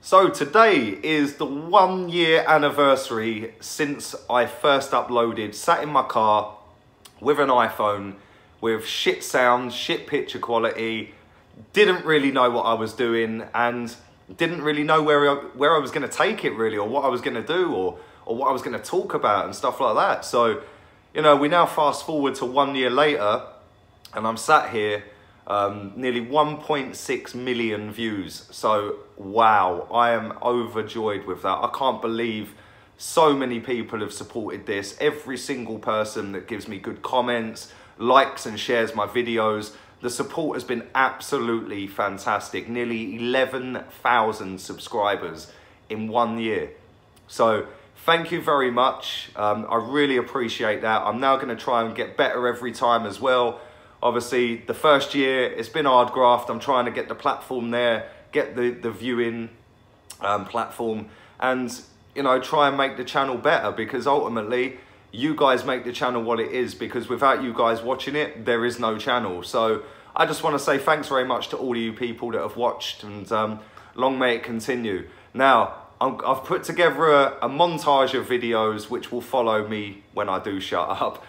So today is the 1 year anniversary since I first uploaded, sat in my car with an iPhone with shit sound, shit picture quality, didn't really know what I was doing and didn't really know where I was going to take it really, or what I was going to do, or what I was going to talk about and stuff like that. So, you know, we now fast forward to 1 year later and I'm sat here, nearly 1.6 million views. So, wow, I am overjoyed with that. I can't believe so many people have supported this. Every single person that gives me good comments, likes and shares my videos. The support has been absolutely fantastic. Nearly 11,000 subscribers in 1 year. So thank you very much. I really appreciate that. I'm now going to try and get better every time as well. Obviously, the first year, it's been hard graft. I'm trying to get the platform there, get the viewing platform, and, you know, try and make the channel better, because ultimately, you guys make the channel what it is, because without you guys watching it, there is no channel. So I just want to say thanks very much to all of you people that have watched, and long may it continue. Now, I've put together a montage of videos which will follow me when I do shut up.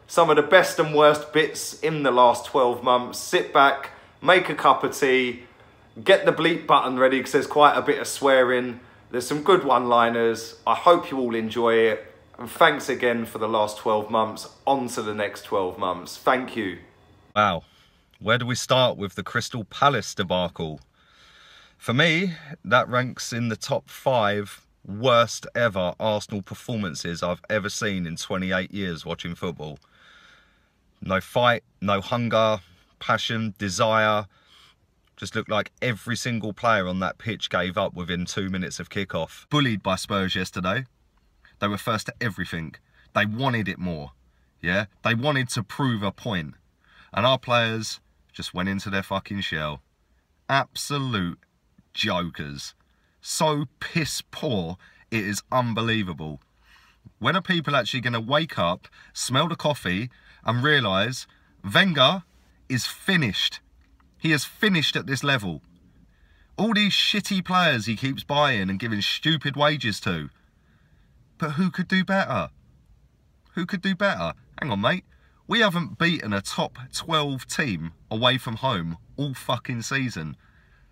Some of the best and worst bits in the last 12 months. Sit back, make a cup of tea, get the bleep button ready because there's quite a bit of swearing. There's some good one-liners. I hope you all enjoy it. And thanks again for the last 12 months. On to the next 12 months. Thank you. Wow. Where do we start with the Crystal Palace debacle? For me, that ranks in the top 5 worst ever Arsenal performances I've ever seen in 28 years watching football. No fight, no hunger, passion, desire. Just looked like every single player on that pitch gave up within 2 minutes of kickoff. Bullied by Spurs yesterday. They were first to everything. They wanted it more. Yeah? They wanted to prove a point. And our players just went into their fucking shell. Absolute jokers. So piss poor, it is unbelievable. When are people actually going to wake up, smell the coffee and realise Wenger is finished? He is finished at this level. All these shitty players he keeps buying and giving stupid wages to. But who could do better? Who could do better? Hang on, mate. We haven't beaten a top 12 team away from home all fucking season.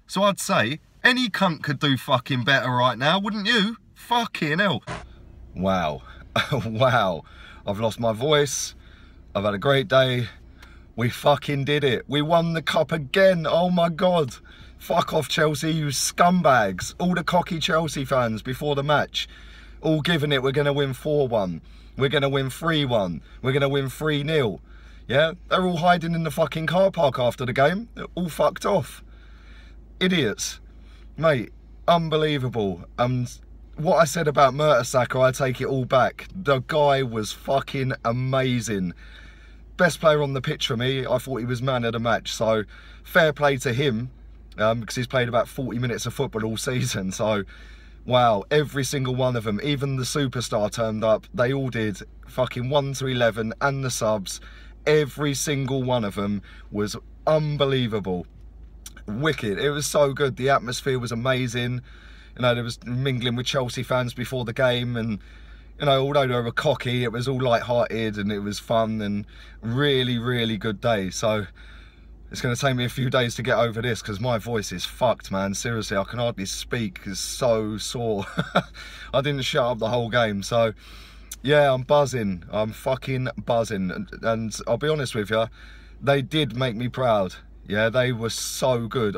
So I'd say any cunt could do fucking better right now, wouldn't you? Fucking hell. Wow. Wow. I've lost my voice. I've had a great day. We fucking did it. We won the cup again. Oh my God. Fuck off, Chelsea, you scumbags. All the cocky Chelsea fans before the match, all giving it, we're going to win 4-1. We're going to win 3-1. We're going to win 3-0. Yeah? They're all hiding in the fucking car park after the game. They're all fucked off. Idiots. Mate, unbelievable. What I said about Mertesacker, I take it all back. The guy was fucking amazing. Best player on the pitch for me. I thought he was man of the match. So, fair play to him. Because he's played about 40 minutes of football all season. So, wow, every single one of them, even the superstar turned up. They all did. Fucking 1 to 11 and the subs. Every single one of them was unbelievable. Wicked. It was so good. The atmosphere was amazing. You know, there was mingling with Chelsea fans before the game, and, you know, although they were cocky, it was all light-hearted and it was fun and really, really good day. So it's going to take me a few days to get over this because my voice is fucked, man. Seriously, I can hardly speak. It's so sore. I didn't shut up the whole game. So, yeah, I'm buzzing. I'm fucking buzzing. And I'll be honest with you, they did make me proud. Yeah, they were so good.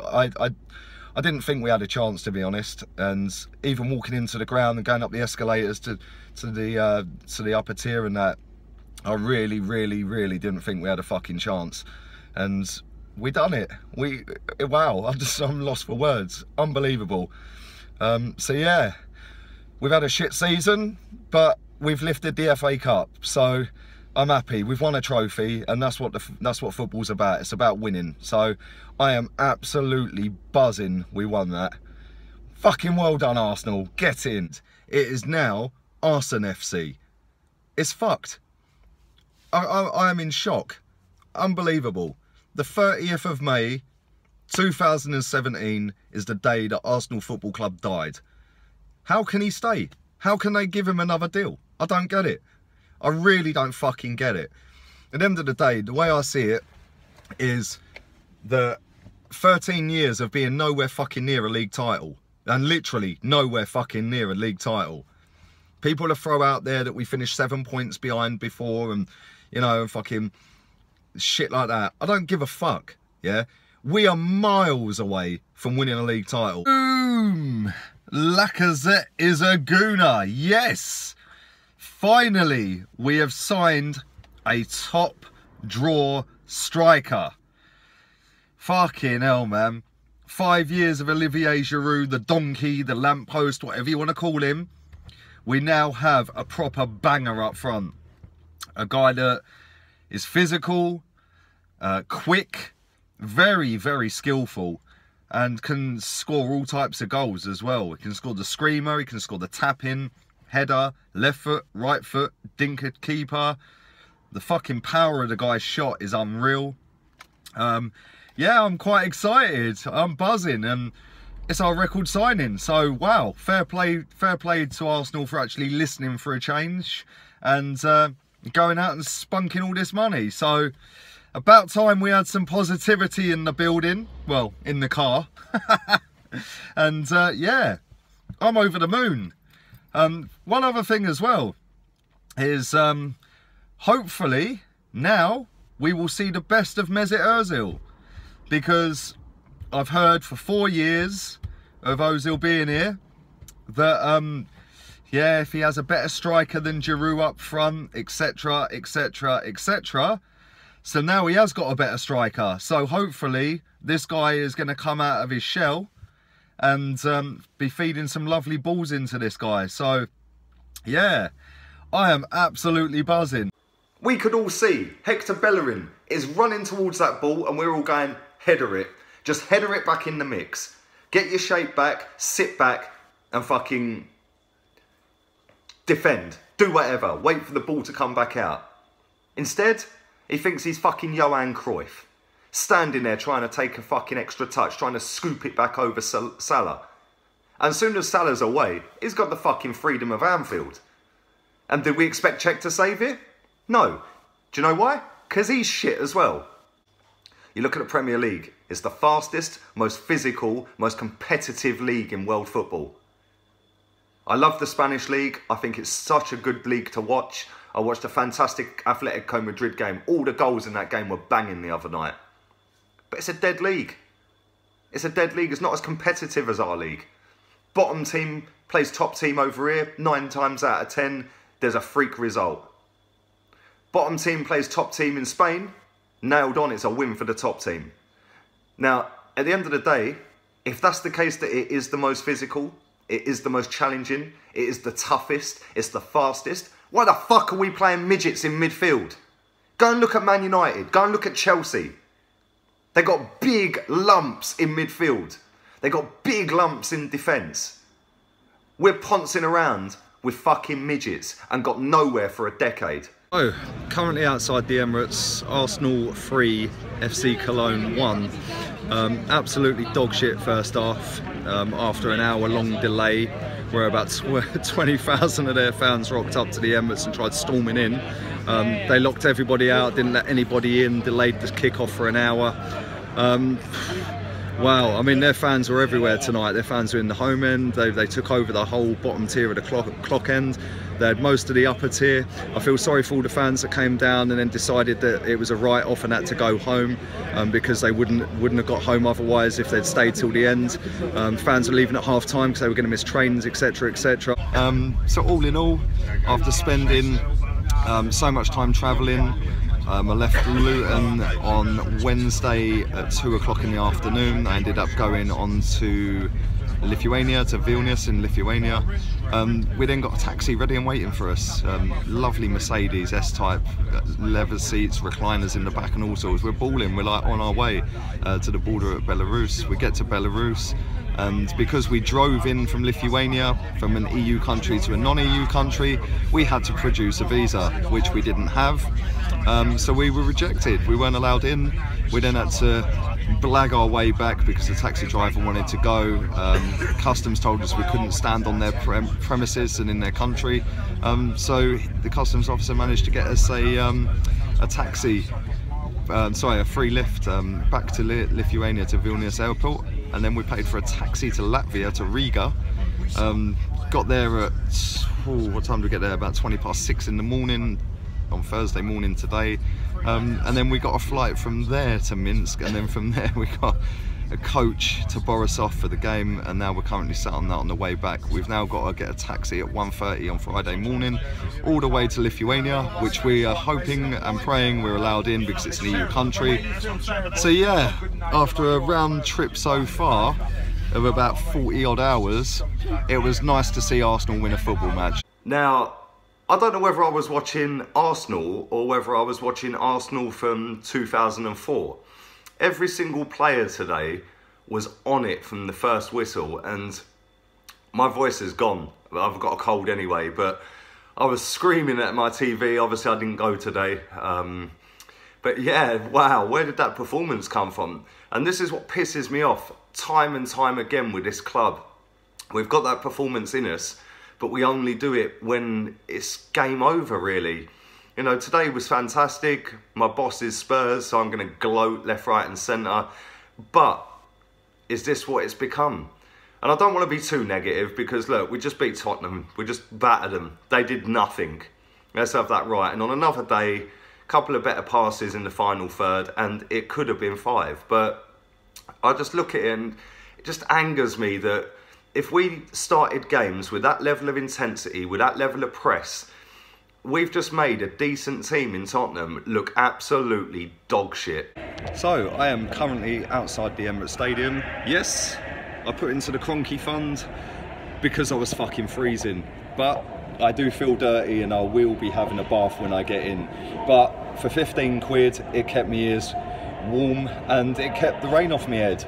I didn't think we had a chance, to be honest. And even walking into the ground and going up the escalators to the upper tier and that, I really, really, really didn't think we had a fucking chance. And we done it. Wow, I'm lost for words. Unbelievable. So yeah, we've had a shit season, but we've lifted the FA Cup. So I'm happy. We've won a trophy, and that's what football's about. It's about winning. So I am absolutely buzzing we won that. Fucking well done, Arsenal. Get in. It is now Arsene FC. It's fucked. I am in shock. Unbelievable. The 30th of May 2017 is the day that Arsenal Football Club died. How can he stay? How can they give him another deal? I don't get it. I really don't fucking get it. At the end of the day, the way I see it is that 13 years of being nowhere fucking near a league title, and literally nowhere fucking near a league title. People will throw out there that we finished 7 points behind before and, you know, fucking shit like that. I don't give a fuck, yeah? We are miles away from winning a league title. Boom! Lacazette is a gooner, yes! Finally, we have signed a top draw striker. Fucking hell, man. 5 years of Olivier Giroud, the donkey, the lamppost, whatever you want to call him. We now have a proper banger up front. A guy that is physical, quick, very, very skillful, and can score all types of goals as well. He can score the screamer, he can score the tap-in, header, left foot, right foot, dinker keeper. The fucking power of the guy's shot is unreal. Yeah, I'm quite excited. I'm buzzing, and it's our record signing. So, wow, fair play to Arsenal for actually listening for a change and going out and spunking all this money. So, about time we had some positivity in the building, well, in the car. And yeah, I'm over the moon. One other thing as well is hopefully now we will see the best of Mesut Ozil, because I've heard for 4 years of Ozil being here that yeah, if he has a better striker than Giroud up front, etc, etc, etc. So now he has got a better striker. So hopefully this guy is going to come out of his shell and be feeding some lovely balls into this guy. So yeah, I am absolutely buzzing. We could all see Hector Bellerin is running towards that ball and we're all going, header it. Just header it back in the mix. Get your shape back, sit back and fucking defend. Do whatever. Wait for the ball to come back out. Instead, he thinks he's fucking Johan Cruyff. Standing there trying to take a fucking extra touch, trying to scoop it back over Salah. And as soon as Salah's away, he's got the fucking freedom of Anfield. And did we expect Czech to save it? No. Do you know why? Because he's shit as well. You look at the Premier League, it's the fastest, most physical, most competitive league in world football. I love the Spanish league. I think it's such a good league to watch. I watched a fantastic Atletico Madrid game. All the goals in that game were banging the other night. But it's a dead league. It's a dead league. It's not as competitive as our league. Bottom team plays top team over here. 9 times out of 10, there's a freak result. Bottom team plays top team in Spain. Nailed on, it's a win for the top team. Now, at the end of the day, if that's the case that it is the most physical, it is the most challenging, it is the toughest, it's the fastest, why the fuck are we playing midgets in midfield? Go and look at Man United. Go and look at Chelsea. They got big lumps in midfield. They got big lumps in defence. We're poncing around with fucking midgets and got nowhere for a decade. Oh, currently outside the Emirates, Arsenal 3, FC Cologne 1. Absolutely dog shit first half. After an hour-long delay, where about 20,000 of their fans rocked up to the Emirates and tried storming in. They locked everybody out, didn't let anybody in, delayed the kick-off for an hour. Wow, I mean, their fans were everywhere tonight. Their fans were in the home end. They took over the whole bottom tier of the clock end. They had most of the upper tier. I feel sorry for all the fans that came down and then decided that it was a write-off and had to go home because they wouldn't have got home otherwise if they'd stayed till the end. Fans were leaving at half-time because they were going to miss trains, etc, etc. So all in all, after spending so much time travelling, I left Luton on Wednesday at 2 o'clock in the afternoon. I ended up going on to Lithuania, to Vilnius in Lithuania. We then got a taxi ready and waiting for us. Lovely Mercedes S-Type, leather seats, recliners in the back and all sorts. We're balling, we're like on our way to the border at Belarus. We get to Belarus, and because we drove in from Lithuania, from an EU country to a non-EU country, we had to produce a visa, which we didn't have. So we were rejected. We weren't allowed in. We then had to blag our way back because the taxi driver wanted to go. Customs told us we couldn't stand on their premises and in their country. So the customs officer managed to get us a taxi, sorry, a free lift back to Lithuania, to Vilnius airport, and then we paid for a taxi to Latvia, to Riga. Got there at, what time did we get there? About 6:20 in the morning on Thursday morning today. And then we got a flight from there to Minsk, and then from there we got a coach to Borisov for the game, and now we're currently sat on that on the way back. We've now got to get a taxi at 1:30 on Friday morning all the way to Lithuania, which we are hoping and praying we're allowed in because it's an EU country. So yeah, after a round trip so far of about 40 odd hours, it was nice to see Arsenal win a football match. Now, I don't know whether I was watching Arsenal or whether I was watching Arsenal from 2004. Every single player today was on it from the first whistle, and my voice is gone. I've got a cold anyway, but I was screaming at my TV. Obviously I didn't go today. But yeah, wow, where did that performance come from? And this is what pisses me off time and time again with this club. We've got that performance in us, but we only do it when it's game over, really. You know, today was fantastic. My boss is Spurs, so I'm going to gloat left, right and centre. But is this what it's become? And I don't want to be too negative because, look, we just beat Tottenham. We just battered them. They did nothing. Let's have that right. And on another day, a couple of better passes in the final third, and it could have been 5. But I just look at it and it just angers me that if we started games with that level of intensity, with that level of press, we've just made a decent team in Tottenham look absolutely dog shit. So, I am currently outside the Emirates Stadium. Yes, I put into the Cronky Fund because I was fucking freezing. But I do feel dirty and I will be having a bath when I get in. But for 15 quid, it kept me ears warm and it kept the rain off my head.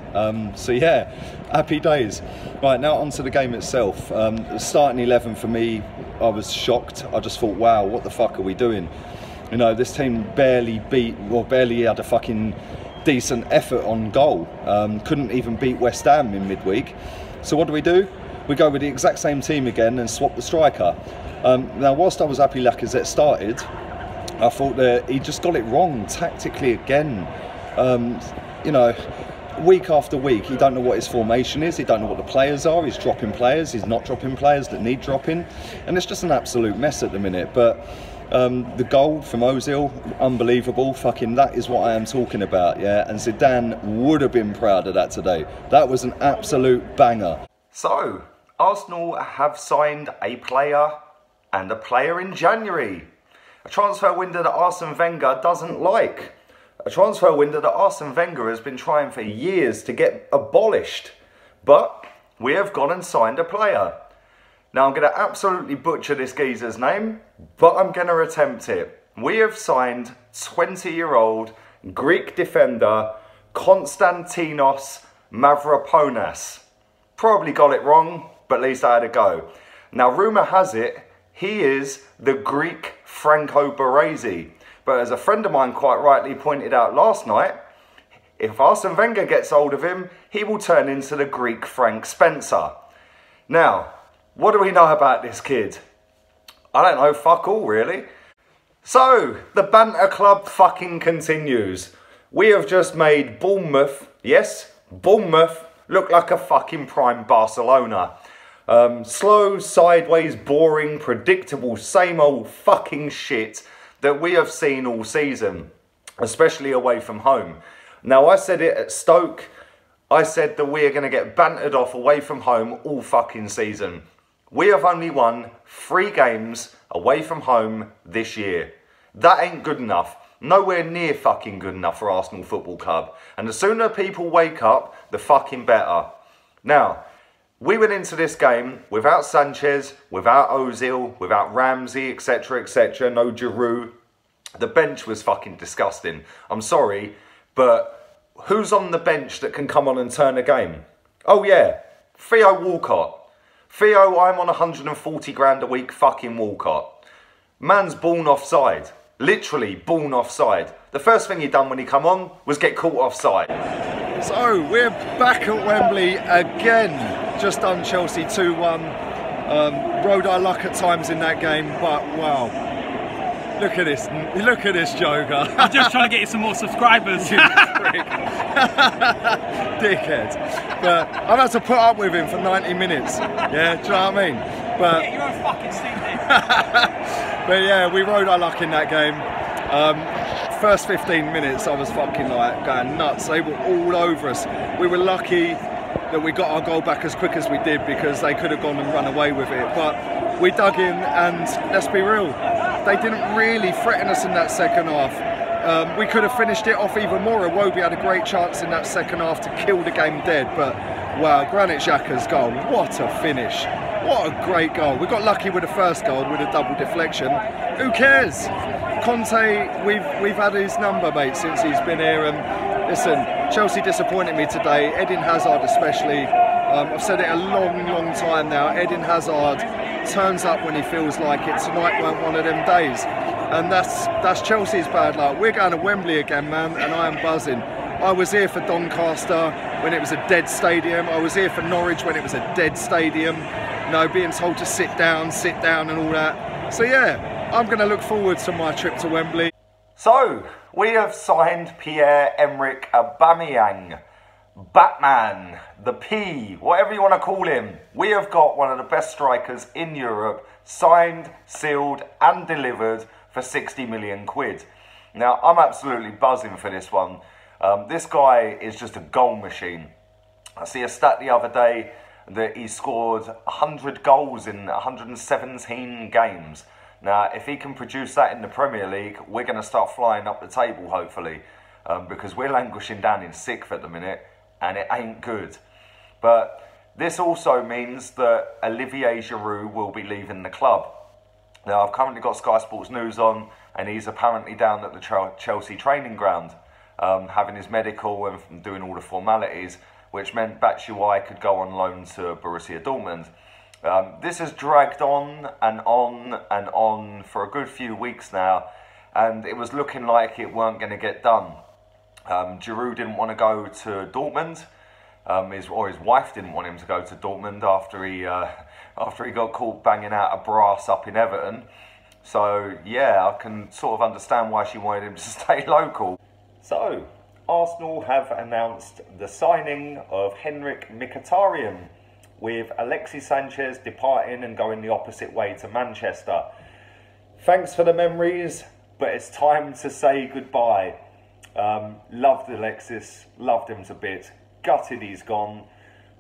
So yeah, happy days. Right, now onto the game itself. Starting 11 for me, I was shocked. I just thought, wow, what the fuck are we doing? You know, this team barely had a fucking decent effort on goal. Couldn't even beat West Ham in midweek. So what do? We go with the exact same team again and swap the striker. Now, whilst I was happy Lacazette started, I thought that he just got it wrong tactically again. You know, week after week, he don't know what his formation is, he don't know what the players are, he's dropping players, he's not dropping players that need dropping, and it's just an absolute mess at the minute. But the goal from Ozil, unbelievable. Fucking, that is what I am talking about, yeah? And Zidane would have been proud of that today. That was an absolute banger. So, Arsenal have signed a player, and a player in January. A transfer window that Arsene Wenger doesn't like. A transfer window that Arsene Wenger has been trying for years to get abolished. But we have gone and signed a player. Now, I'm going to absolutely butcher this geezer's name, but I'm going to attempt it. We have signed 20-year-old Greek defender Konstantinos Mavropanos. Probably got it wrong, but at least I had a go. Now, rumour has it, he is the Greek Franco Baresi. But as a friend of mine quite rightly pointed out last night, if Arsene Wenger gets hold of him, he will turn into the Greek Frank Spencer. Now, what do we know about this kid? I don't know, fuck all really. So, the banter club fucking continues. We have just made Bournemouth, yes, Bournemouth, look like a fucking prime Barcelona. Slow, sideways, boring, predictable, same old fucking shit that we have seen all season, especially away from home. Now, I said it at Stoke. I said that we are going to get bantered off away from home all fucking season. We have only won 3 games away from home this year. That ain't good enough. Nowhere near fucking good enough for Arsenal Football Club. And the sooner people wake up, the fucking better. Now, we went into this game without Sanchez, without Ozil, without Ramsey, etc, etc, no Giroud. The bench was fucking disgusting. I'm sorry, but who's on the bench that can come on and turn a game? Oh yeah, Theo Walcott. Theo, I'm on 140 grand a week, fucking Walcott. Man's born offside. Literally born offside. The first thing he done when he come on was get caught offside. So we're back at Wembley again. Just done Chelsea 2-1. Rode our luck at times in that game, but wow. Look at this joker. I'm just trying to get you some more subscribers. You prick. Dickhead. But I've had to put up with him for 90 minutes. Yeah, do you know what I mean? But Get your own fucking seat there. but yeah, we rode our luck in that game. First 15 minutes I was fucking like going nuts. They were all over us. We were lucky that we got our goal back as quick as we did, because they could have gone and run away with it. But we dug in, and let's be real, they didn't really threaten us in that second half. We could have finished it off even more. Iwobi had a great chance in that second half to kill the game dead, but wow, Granit Xhaka's goal, what a finish. What a great goal. We got lucky with the first goal with a double deflection. Who cares? Conte, we've had his number, mate, since he's been here. And listen, Chelsea disappointed me today, Eden Hazard especially. I've said it a long time now. Eden Hazard turns up when he feels like it. Tonight weren't one of them days, and that's Chelsea's bad luck. We're going to Wembley again, man, and I am buzzing. I was here for Doncaster when it was a dead stadium. I was here for Norwich when it was a dead stadium. You know, being told to sit down and all that. So yeah, I'm going to look forward to my trip to Wembley. So, we have signed Pierre-Emerick Aubameyang. Batman, the P, whatever you want to call him. We have got one of the best strikers in Europe, signed, sealed and delivered for 60 million quid. Now, I'm absolutely buzzing for this one. This guy is just a goal machine. I see a stat the other day that he scored 100 goals in 117 games. Now, if he can produce that in the Premier League, we're going to start flying up the table, hopefully, because we're languishing down in 6th at the minute, and it ain't good. But this also means that Olivier Giroud will be leaving the club. Now, I've currently got Sky Sports News on, and he's apparently down at the Chelsea training ground, having his medical and doing all the formalities, which meant Batshuayi could go on loan to Borussia Dortmund. This has dragged on and on for a good few weeks now, and it was looking like it weren't going to get done. Giroud didn't want to go to Dortmund, his wife didn't want him to go to Dortmund after he got caught banging out a brass up in Everton. So yeah, I can sort of understand why she wanted him to stay local. So, Arsenal have announced the signing of Henrik Mkhitaryan, with Alexis Sanchez departing and going the opposite way to Manchester. Thanks for the memories, but it's time to say goodbye. Loved Alexis, loved him to bits, gutted he's gone,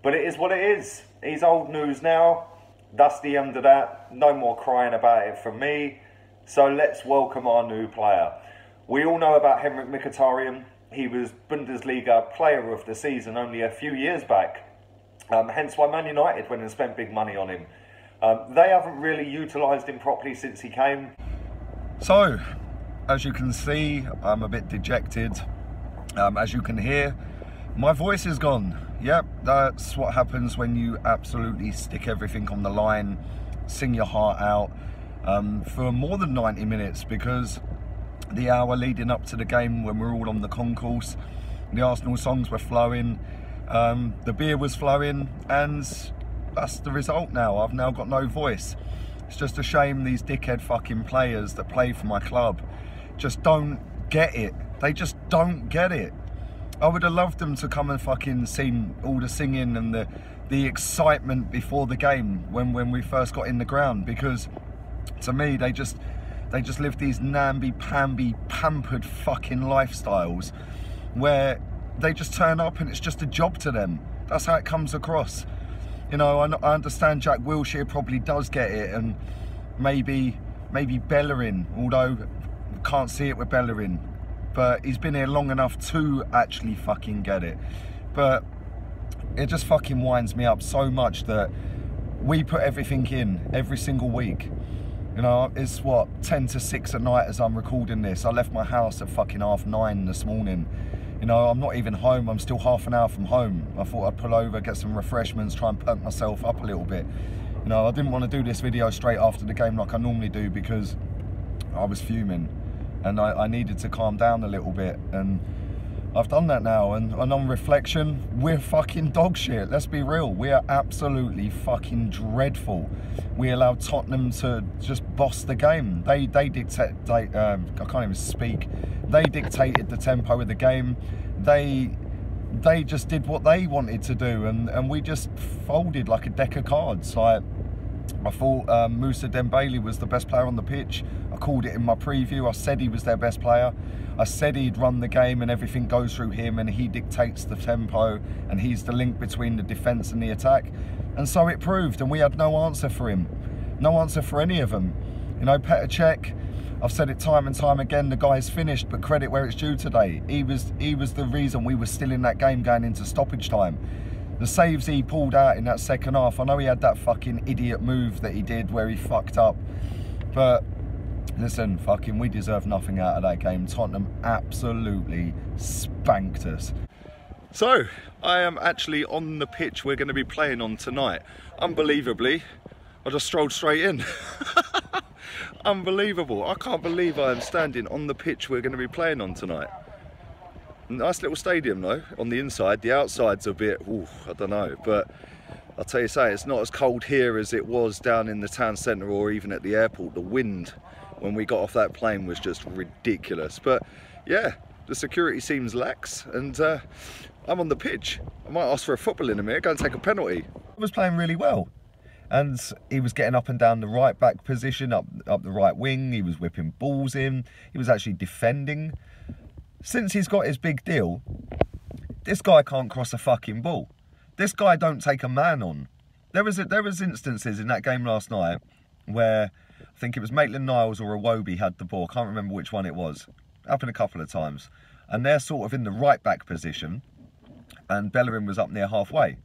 but it is what it is. He's old news now. That's the end of that. No more crying about it from me. So let's welcome our new player. We all know about Henrik Mkhitaryan. He was Bundesliga Player of the Season only a few years back. Hence why Man United went and spent big money on him. They haven't really utilised him properly since he came. So, as you can see, I'm a bit dejected. As you can hear, my voice is gone. Yep, that's what happens when you absolutely stick everything on the line, sing your heart out for more than 90 minutes, because the hour leading up to the game, when we're all on the concourse, the Arsenal songs were flowing, the beer was flowing, and that's the result now. I've now got no voice. It's just a shame these dickhead fucking players that play for my club just don't get it. They just don't get it. I would have loved them to come and fucking sing all the singing and the excitement before the game when we first got in the ground, because to me they just live these namby-pamby pampered fucking lifestyles where they just turn up and it's just a job to them. That's how it comes across. You know, I understand Jack Wilshere probably does get it, and maybe Bellerin, although can't see it with Bellerin, but he's been here long enough to actually fucking get it. But it just fucking winds me up so much that we put everything in every single week. You know, it's what, 10 to 6 at night as I'm recording this. I left my house at fucking 9:30 this morning. You know, I'm not even home, I'm still half an hour from home. I thought I'd pull over, get some refreshments, try and perk myself up a little bit. You know, I didn't want to do this video straight after the game like I normally do, because I was fuming and I needed to calm down a little bit. And I've done that now, and on reflection, we're fucking dog shit. Let's be real. We are absolutely fucking dreadful. We allowed Tottenham to just boss the game. They dictate. I can't even speak. They dictated the tempo of the game. They just did what they wanted to do, and we just folded like a deck of cards. Like, I thought Moussa Dembele was the best player on the pitch. I called it in my preview. I said he was their best player. I said he'd run the game and everything goes through him and he dictates the tempo and he's the link between the defence and the attack. And so it proved, and we had no answer for him. No answer for any of them. You know, Petr Cech, I've said it time and time again, the guy's finished, but credit where it's due today. He was the reason we were still in that game going into stoppage time. The saves he pulled out in that second half, I know he had that fucking idiot move that he did where he fucked up, but listen, fucking, we deserve nothing out of that game. Tottenham absolutely spanked us. So, I am actually on the pitch we're going to be playing on tonight. Unbelievably, I just strolled straight in. Unbelievable. I can't believe I am standing on the pitch we're going to be playing on tonight. Nice little stadium though, on the inside. The outside's a bit, ooh, I don't know, but I'll tell you something, it's not as cold here as it was down in the town centre or even at the airport. The wind when we got off that plane was just ridiculous. But yeah, the security seems lax, and I'm on the pitch. I might ask for a football in a minute, go and take a penalty. I was playing really well, and he was getting up and down the right back position, up the right wing. He was whipping balls in. He was actually defending. Since he's got his big deal, this guy can't cross a fucking ball. This guy don't take a man on. There was instances in that game last night where I think it was Maitland-Niles or Iwobi had the ball. I can't remember which one it was. Happened a couple of times. And they're sort of in the right back position, and Bellerin was up near halfway.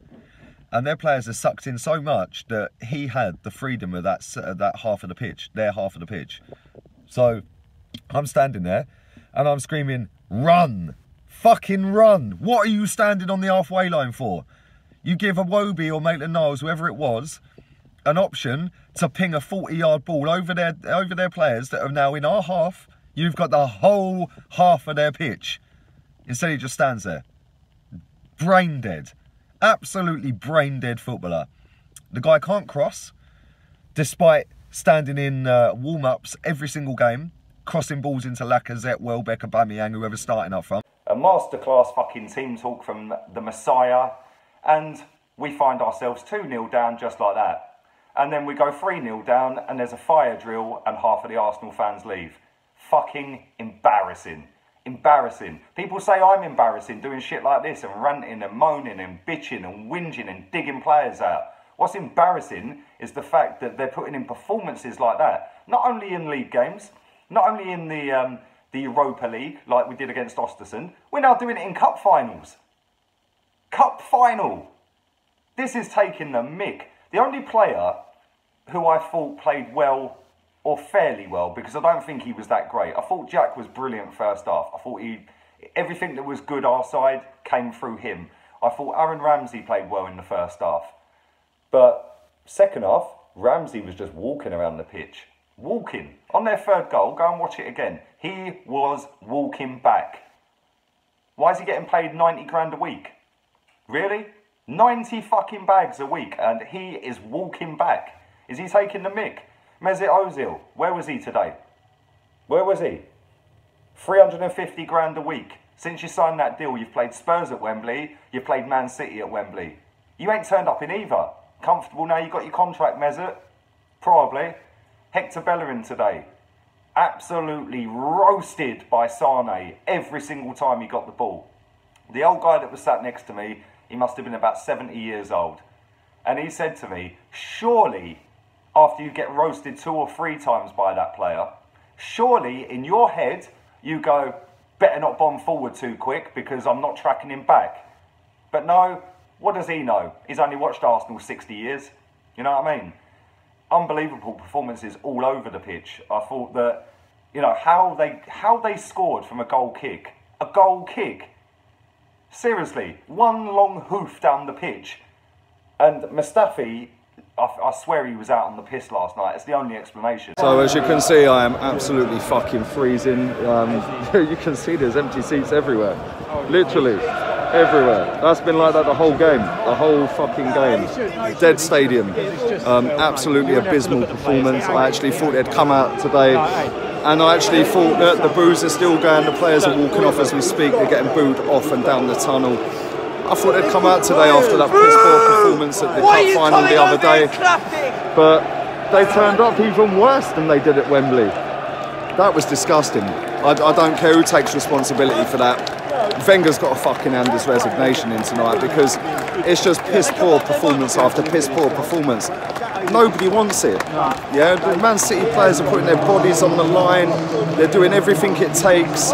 And their players are sucked in so much that he had the freedom of that half of the pitch, their half of the pitch. So I'm standing there and I'm screaming, run! Fucking run! What are you standing on the halfway line for? You give Iwobi or Maitland-Niles, whoever it was, an option to ping a 40-yard ball over their players that are now in our half. You've got the whole half of their pitch. Instead he just stands there. Brain dead. Absolutely brain dead footballer. The guy can't cross, despite standing in warm-ups every single game, crossing balls into Lacazette, Welbeck, Aubameyang, whoever's starting up front. A masterclass fucking team talk from the Messiah, and we find ourselves 2-0 down just like that. And then we go 3-0 down and there's a fire drill and half of the Arsenal fans leave. Fucking embarrassing. Embarrassing. People say I'm embarrassing doing shit like this and ranting and moaning and bitching and whinging and digging players out. What's embarrassing is the fact that they're putting in performances like that. Not only in league games, not only in the Europa League like we did against Ostersund, we're now doing it in cup finals. Cup final. This is taking the mick. The only player who I thought played well or fairly well, because I don't think he was that great. I thought Jack was brilliant first half. I thought everything that was good our side came through him. I thought Aaron Ramsey played well in the first half. But second half, Ramsey was just walking around the pitch. Walking. On their third goal, go and watch it again. He was walking back. Why is he getting paid 90 grand a week? Really? 90 fucking bags a week and he is walking back. Is he taking the mick? Mesut Ozil, where was he today? Where was he? 350 grand a week. Since you signed that deal, you've played Spurs at Wembley, you've played Man City at Wembley. You ain't turned up in either. Comfortable now you got your contract, Mesut? Probably. Hector Bellerin today. Absolutely roasted by Arsene every single time he got the ball. The old guy that was sat next to me, he must have been about 70 years old. And he said to me, surely, after you get roasted 2 or 3 times by that player, surely in your head, you go, better not bomb forward too quick because I'm not tracking him back. But no, what does he know? He's only watched Arsenal 60 years. You know what I mean? Unbelievable performances all over the pitch. I thought that, you know, how they scored from a goal kick. A goal kick. Seriously, one long hoof down the pitch. And Mustafi, I swear he was out on the piss last night. It's the only explanation. So as you can see, I am absolutely fucking freezing. You can see there's empty seats everywhere. Literally everywhere. That's been like that the whole game, the whole fucking game. Dead stadium. Absolutely abysmal performance. I actually thought they'd come out today, and I actually thought that the boos are still going. The players are walking off as we speak. They're getting booed off and down the tunnel. I thought they'd come out today after that piss poor performance at the cup final the other day, but they turned up even worse than they did at Wembley. That was disgusting. I don't care who takes responsibility for that. Wenger's got to fucking hand his resignation in tonight, because it's just piss poor performance after piss poor performance. Nobody wants it. Yeah, the Man City players are putting their bodies on the line. They're doing everything it takes.